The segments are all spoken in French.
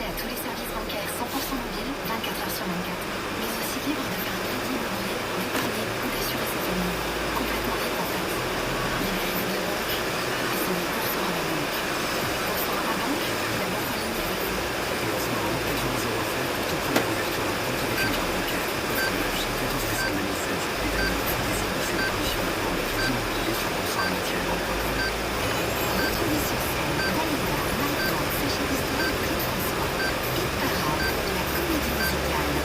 accès à tous les services bancaires 100% mobiles, 24 heures sur 24. Mais aussi libre de faire un crédit immobilier, d'épargner ou d'assurer sa famille. Complètement libre en fait. Libérez-vous de la banque et signez Boursorama Banque. Boursorama Banque, la banque en ligne avec vous. Et en ce moment, paiement 0 frais pour toute première ouverture de compte avec une carte bancaire. Offre valable jusqu'au 14 décembre 2016. Détails de l'offre visible et les conditions de vente de crédit immobilier sur boursorama-banque.com. Retrouvez sur scène Dalida, Maïdan, Sacha Distel et Claude François. Hit Parade, la comédie musicale.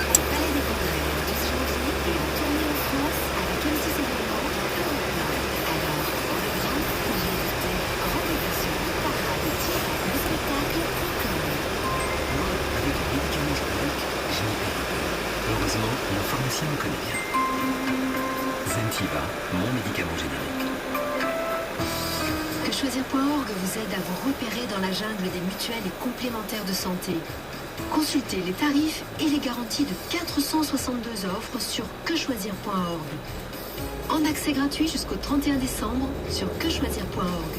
Au Palais des Congrès le 12 janvier et en tournée en France avec M6 événements et Europe 1. Alors, pour le grand ou l'été, rendez-vous sur hitparade-le-spectacle.com. Moi, avec les médicaments génériques, je n'y paye pas. Heureusement, mon pharmacien me connaît bien. Zentiva, mon médicament générique. Choisir.org vous aide à vous repérer dans la jungle des mutuelles et complémentaires de santé. Consultez les tarifs et les garanties de 462 offres sur quechoisir.org. En accès gratuit jusqu'au 31 décembre sur quechoisir.org.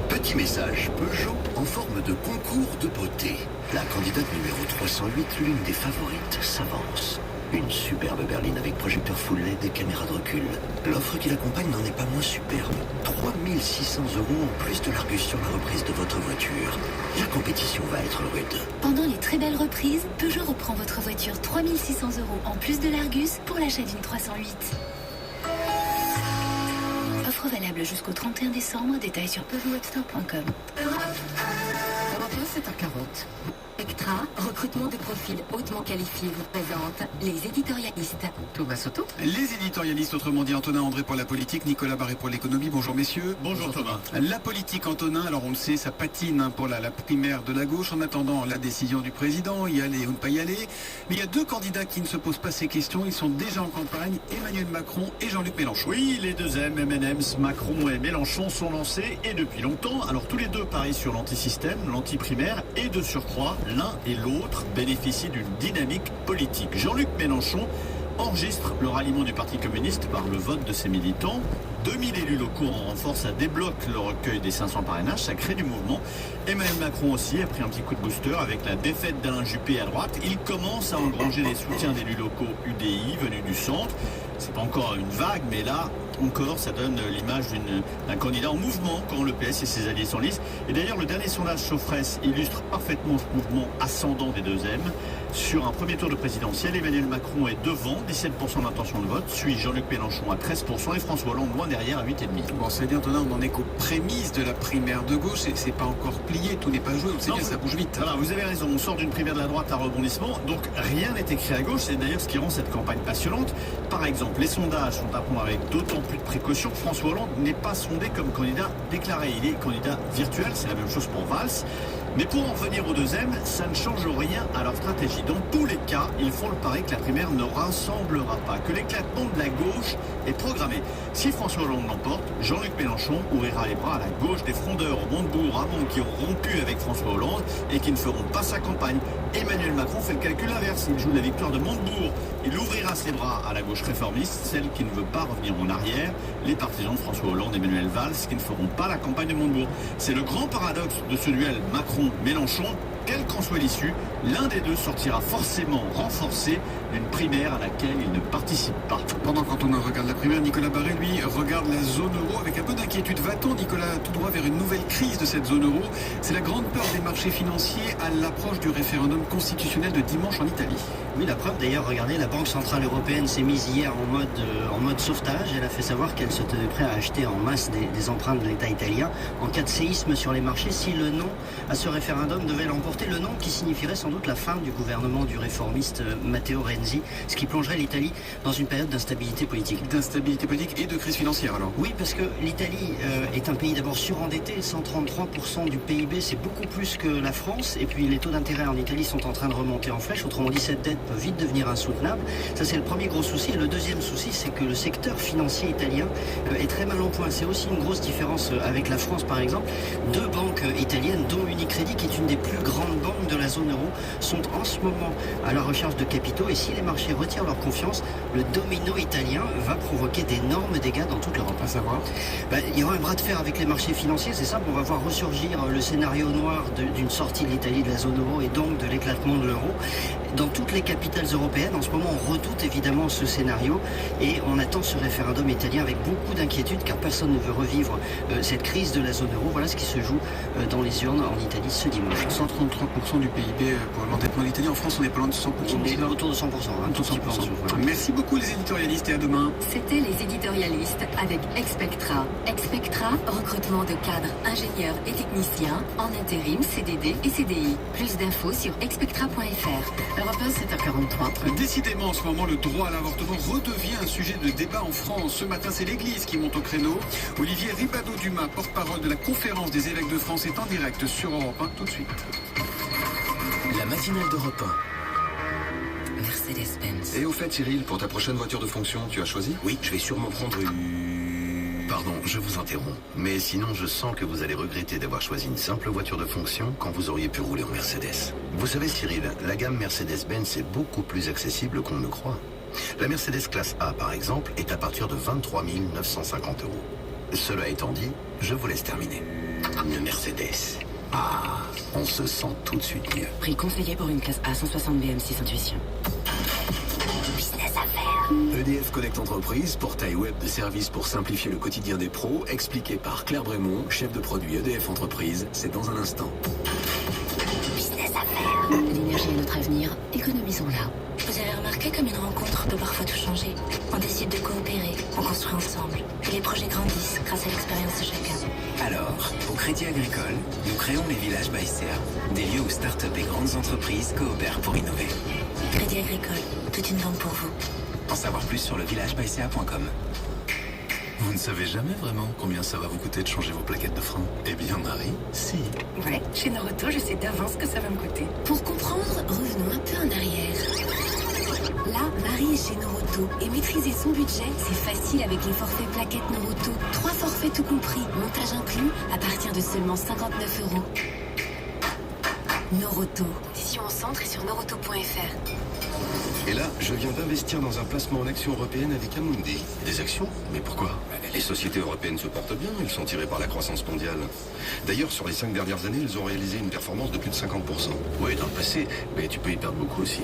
Petit message Peugeot en forme de concours de beauté. La candidate numéro 308, l'une des favorites, s'avance. Une superbe berline avec projecteur full LED et caméra de recul. L'offre qui l'accompagne n'en est pas moins superbe. 3600 € en plus de l'Argus sur la reprise de votre voiture. La compétition va être rude. Pendant les très belles reprises, Peugeot reprend votre voiture 3600 € en plus de l'Argus pour l'achat d'une 308. Offre valable jusqu'au 31 décembre, détails sur peugeotwebstore.com. Europe 1, c'est à 40. Extra, recrutement de profils hautement qualifiés vous présente les éditorialistes. Thomas Soto. Les éditorialistes, autrement dit Antonin André pour la politique, Nicolas Barré pour l'économie. Bonjour messieurs. Bonjour Thomas. La politique, Antonin, alors on le sait, ça patine pour la primaire de la gauche. En attendant la décision du président, y aller ou ne pas y aller. Mais il y a deux candidats qui ne se posent pas ces questions. Ils sont déjà en campagne, Emmanuel Macron et Jean-Luc Mélenchon. Oui, les deux M&M's, Macron et Mélenchon sont lancés et depuis longtemps. Alors tous les deux parient sur l'antisystème, l'anti-primaire et de surcroît, l'un et l'autre bénéficient d'une dynamique politique. Jean-Luc Mélenchon enregistre le ralliement du Parti communiste par le vote de ses militants. 2000 élus locaux en renfort, ça débloque le recueil des 500 parrainages, ça crée du mouvement. Emmanuel Macron aussi a pris un petit coup de booster avec la défaite d'Alain Juppé à droite. Il commence à engranger les soutiens d'élus locaux UDI venus du centre. C'est pas encore une vague, mais là, encore, ça donne l'image d'un candidat en mouvement quand le PS et ses alliés s'enlisent. Et d'ailleurs, le dernier sondage Sofres illustre parfaitement ce mouvement ascendant des deux M. Sur un premier tour de présidentiel, Emmanuel Macron est devant, 17% d'intention de vote, suit Jean-Luc Mélenchon à 13% et François Hollande loin derrière à 8,5%. Bon, c'est bien, Antonin, on n'en est qu'aux prémices de la primaire de gauche. C'est pas encore plié, tout n'est pas joué. On sait bien, ça bouge vite. Voilà, vous avez raison, on sort d'une primaire de la droite à rebondissement, donc rien n'est écrit à gauche. C'est d'ailleurs ce qui rend cette campagne passionnante. Par exemple, les sondages sont à prendre avec d'autant plus de précaution. François Hollande n'est pas sondé comme candidat déclaré. Il est candidat virtuel, c'est la même chose pour Valls. Mais pour en venir aux deux M, ça ne change rien à leur stratégie. Dans tous les cas, ils font le pari que la primaire ne rassemblera pas, que l'éclatement de la gauche est programmé. Si François Hollande l'emporte, Jean-Luc Mélenchon ouvrira les bras à la gauche des frondeurs au Montebourg, Hamon, qui ont rompu avec François Hollande et qui ne feront pas sa campagne. Emmanuel Macron fait le calcul inverse. Il joue la victoire de Montebourg. Il ouvrira ses bras à la gauche réformiste, celle qui ne veut pas revenir en arrière, les partisans de François Hollande et Emmanuel Valls, qui ne feront pas la campagne de Montebourg. C'est le grand paradoxe de ce duel Macron-Mélenchon. Quelle qu'en soit l'issue, l'un des deux sortira forcément renforcé d'une primaire à laquelle il ne participe pas. Pendant qu'Antonin regarde la primaire, Nicolas Barré, lui, regarde la zone euro avec un peu d'inquiétude. Va-t-on, Nicolas, tout droit vers une nouvelle crise de cette zone euro? C'est la grande peur des marchés financiers à l'approche du référendum constitutionnel de dimanche en Italie. Oui, la preuve d'ailleurs, regardez, la Banque Centrale Européenne s'est mise hier en mode sauvetage. Elle a fait savoir qu'elle se tenait prête à acheter en masse des emprunts de l'État italien en cas de séisme sur les marchés si le non à ce référendum devait l'emporter. Le non qui signifierait sans doute la fin du gouvernement du réformiste Matteo Renzi, ce qui plongerait l'Italie dans une période d'instabilité politique. D'instabilité politique et de crise financière alors? Oui, parce que l'Italie est un pays d'abord surendetté, 133% du PIB, c'est beaucoup plus que la France, et puis les taux d'intérêt en Italie sont en train de remonter en flèche, autrement dit cette dette peut vite devenir insoutenable. Ça c'est le premier gros souci, et le deuxième souci c'est que le secteur financier italien est très mal en point. C'est aussi une grosse différence avec la France par exemple. Deux banques italiennes, dont Unicredit qui est une des plus grandes grandes banques de la zone euro sont en ce moment à la recherche de capitaux et si les marchés retirent leur confiance, le domino italien va provoquer d'énormes dégâts dans toute l'Europe. À savoir, Il y aura un bras de fer avec les marchés financiers, c'est simple, on va voir ressurgir le scénario noir d'une sortie de l'Italie de la zone euro et donc de l'éclatement de l'euro. Dans toutes les capitales européennes, en ce moment, on redoute évidemment ce scénario et on attend ce référendum italien avec beaucoup d'inquiétude car personne ne veut revivre cette crise de la zone euro. Voilà ce qui se joue dans les urnes en Italie ce dimanche. 133% du PIB pour l'endettement de l'Italie. En France, on est pas loin de 100%. On est autour de 100%, un tout petit peu en dessous, voilà. Merci beaucoup les éditorialistes et à demain. C'était les éditorialistes avec Expectra. Expectra, recrutement de cadres, ingénieurs et techniciens en intérim, CDD et CDI. Plus d'infos sur expectra.fr. Europe 1, 7h43. Décidément, en ce moment, le droit à l'avortement redevient un sujet de débat en France. Ce matin, c'est l'Église qui monte au créneau. Olivier Ribadeau-Dumas, porte-parole de la Conférence des évêques de France, est en direct sur Europe 1 tout de suite. La matinale d'Europe 1. Mercedes-Benz. Et au fait, Cyril, pour ta prochaine voiture de fonction, tu as choisi? Oui, je vais sûrement prendre une... Pardon, je vous interromps. Mais sinon, je sens que vous allez regretter d'avoir choisi une simple voiture de fonction quand vous auriez pu rouler en Mercedes. Vous savez, Cyril, la gamme Mercedes-Benz est beaucoup plus accessible qu'on ne le croit. La Mercedes classe A, par exemple, est à partir de 23 950 €. Cela étant dit, je vous laisse terminer. Une Mercedes. Ah, on se sent tout de suite mieux. Prix conseillé pour une classe A 160 BM6 Intuition. Business affaires. EDF Connect Entreprise, portail web de services pour simplifier le quotidien des pros, expliqué par Claire Brémond, chef de produit EDF Entreprise. C'est dans un instant. Business affaires. L'énergie est notre avenir, économisons-la. Vous avez remarqué comme une rencontre peut parfois tout changer. On décide de coopérer, on construit ensemble. Et les projets grandissent grâce à l'expérience de chacun. Alors, au Crédit Agricole, nous créons les villages by CA, des lieux où start-up et grandes entreprises coopèrent pour innover. Crédit Agricole, toute une banque pour vous. En savoir plus sur levillagebyca.com. Vous ne savez jamais vraiment combien ça va vous coûter de changer vos plaquettes de frein? Eh bien, Marie, si. Ouais, chez Noroto, je sais d'avance ce que ça va me coûter. Pour comprendre, revenons un peu en arrière. Là, Marie est chez Noroto et maîtriser son budget, c'est facile avec les forfaits plaquettes Noroto. 3 forfaits tout compris, montage inclus, à partir de seulement 59 €. Noroto. Conditions en centre et sur noroto.fr. Et là, je viens d'investir dans un placement en actions européennes avec Amundi. Des actions? Mais pourquoi? Les sociétés européennes se portent bien, elles sont tirées par la croissance mondiale. D'ailleurs, sur les 5 dernières années, elles ont réalisé une performance de plus de 50%. Oui, dans le passé, mais tu peux y perdre beaucoup aussi.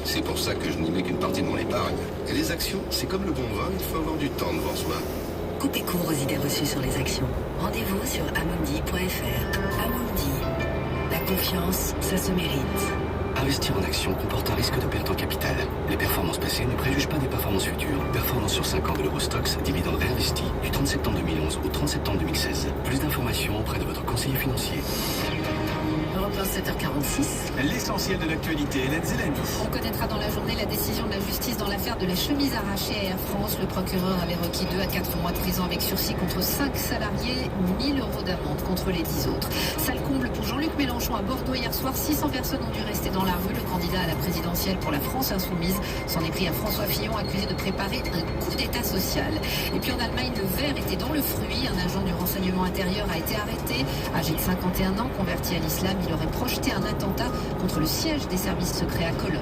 C'est pour ça que je n'y mets qu'une partie de mon épargne. Et les actions, c'est comme le bon vin, il faut avoir du temps devant soi. Coupez court aux idées reçues sur les actions. Rendez-vous sur amundi.fr. Amundi. La confiance, ça se mérite. Investir en actions comporte un risque de perte en capital. Les performances passées ne préjugent pas des performances futures. Performance sur 5 ans de l'Eurostoxx, dividende réinvesti, du 30 septembre 2011 au 30 septembre 2016. Plus d'informations auprès de votre conseiller financier. Europe 1, 7h46. L'essentiel de l'actualité, Hélène Zélani. On connaîtra dans la journée la décision de la justice dans l'affaire de la chemise arrachée à Air France. Le procureur avait requis 2 à 4 mois de prison avec sursis contre 5 salariés, 1 000 € d'amende contre les 10 autres. Sale comble pour Jean-Luc Mélenchon à Bordeaux hier soir. 600 personnes ont dû rester dans la rue. Le candidat à la présidentielle pour la France insoumise s'en est pris à François Fillon, accusé de préparer un coup d'état social. Et puis en Allemagne, le verre était dans le fruit. Un agent du renseignement intérieur a été arrêté. Âgé de 51 ans, converti à l'islam, il aurait projeté un attentat contre le siège des services secrets à Cologne.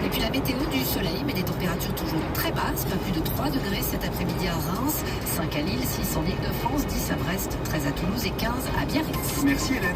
Et puis la météo, du soleil, mais des températures toujours très basses, pas plus de 3 degrés cet après-midi à Reims, 5 à Lille, 6 en Ile-de-France, 10 à Brest, 13 à Toulouse et 15 à Biarritz. Merci Hélène.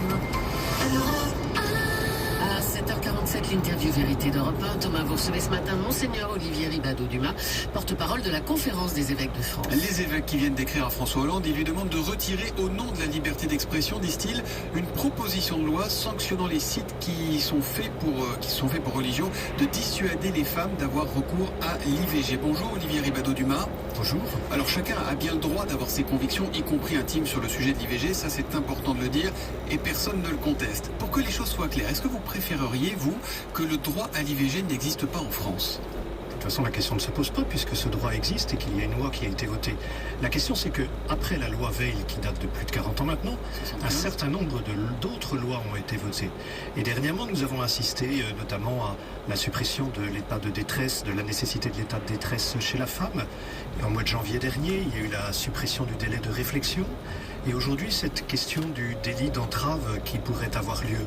À 7h47, l'interview vérité d'Europe 1. Thomas, vous recevez ce matin Monseigneur Olivier Ribadeau-Dumas, porte-parole de la Conférence des évêques de France. Les évêques qui viennent d'écrire à François Hollande, ils lui demandent de retirer au nom de la liberté d'expression, disent-ils, une proposition de loi sanctionnant les sites qui sont faits pour religion, de dissuader les femmes d'avoir recours à l'IVG. Bonjour Olivier Ribadeau-Dumas. Bonjour. Alors chacun a bien le droit d'avoir ses convictions, y compris intimes, sur le sujet de l'IVG, ça c'est important de le dire, et personne ne le conteste. Pour que les choses soient claires, est-ce que vous préféreriez, vous, que le droit à l'IVG n'existe pas en France ? De toute façon, la question ne se pose pas puisque ce droit existe et qu'il y a une loi qui a été votée. La question, c'est que après la loi Veil, qui date de plus de 40 ans maintenant, un certain nombre d'autres lois ont été votées. Et dernièrement, nous avons assisté notamment à la suppression de l'état de détresse, de la nécessité de l'état de détresse chez la femme. Et en mois de janvier dernier, il y a eu la suppression du délai de réflexion. Et aujourd'hui, cette question du délit d'entrave qui pourrait avoir lieu.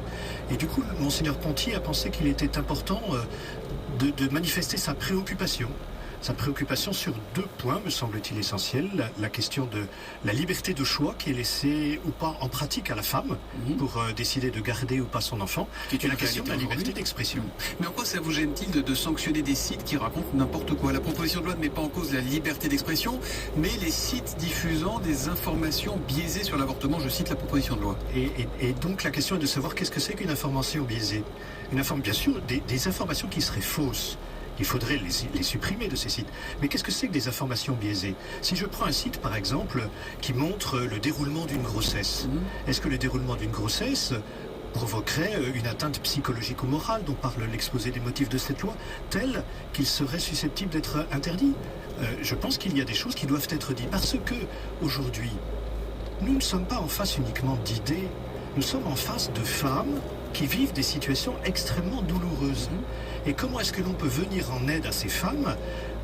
Et du coup, Monseigneur Ponty a pensé qu'il était important de manifester sa préoccupation. Sa préoccupation sur 2 points, me semble-t-il, essentiels. La question de la liberté de choix qui est laissée ou pas en pratique à la femme pour décider de garder ou pas son enfant. Et la question de la liberté d'expression. Mais en quoi ça vous gêne-t-il de sanctionner des sites qui racontent n'importe quoi? La proposition de loi ne met pas en cause la liberté d'expression, mais les sites diffusant des informations biaisées sur l'avortement, je cite la proposition de loi. Et donc la question est de savoir qu'est-ce que c'est qu'une information biaisée. Bien sûr, des informations qui seraient fausses. Il faudrait les supprimer de ces sites. Mais qu'est-ce que c'est que des informations biaisées? Si je prends un site, par exemple, qui montre le déroulement d'une grossesse, est-ce que le déroulement d'une grossesse provoquerait une atteinte psychologique ou morale dont parle l'exposé des motifs de cette loi, telle qu'il serait susceptible d'être interdit? Je pense qu'il y a des choses qui doivent être dites. Parce que, aujourd'hui, nous ne sommes pas en face uniquement d'idées, nous sommes en face de femmes qui vivent des situations extrêmement douloureuses. Et comment est-ce que l'on peut venir en aide à ces femmes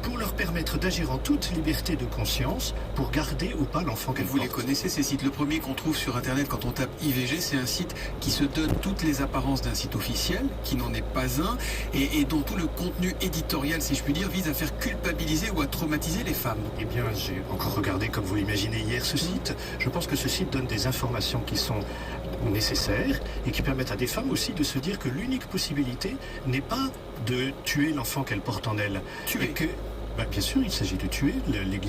pour leur permettre d'agir en toute liberté de conscience pour garder ou pas l'enfant qu'elles portent? Vous les connaissez, ces sites. Le premier qu'on trouve sur Internet quand on tape IVG, c'est un site qui se donne toutes les apparences d'un site officiel, qui n'en est pas un, et dont tout le contenu éditorial, si je puis dire, vise à faire culpabiliser ou à traumatiser les femmes. Eh bien, j'ai encore regardé, comme vous l'imaginez hier, ce site. Je pense que ce site donne des informations qui sont nécessaires et qui permettent à des femmes aussi de se dire que l'unique possibilité n'est pas de tuer l'enfant qu'elles portent en elles. Tuer. Bien sûr, il s'agit de tuer. L'Église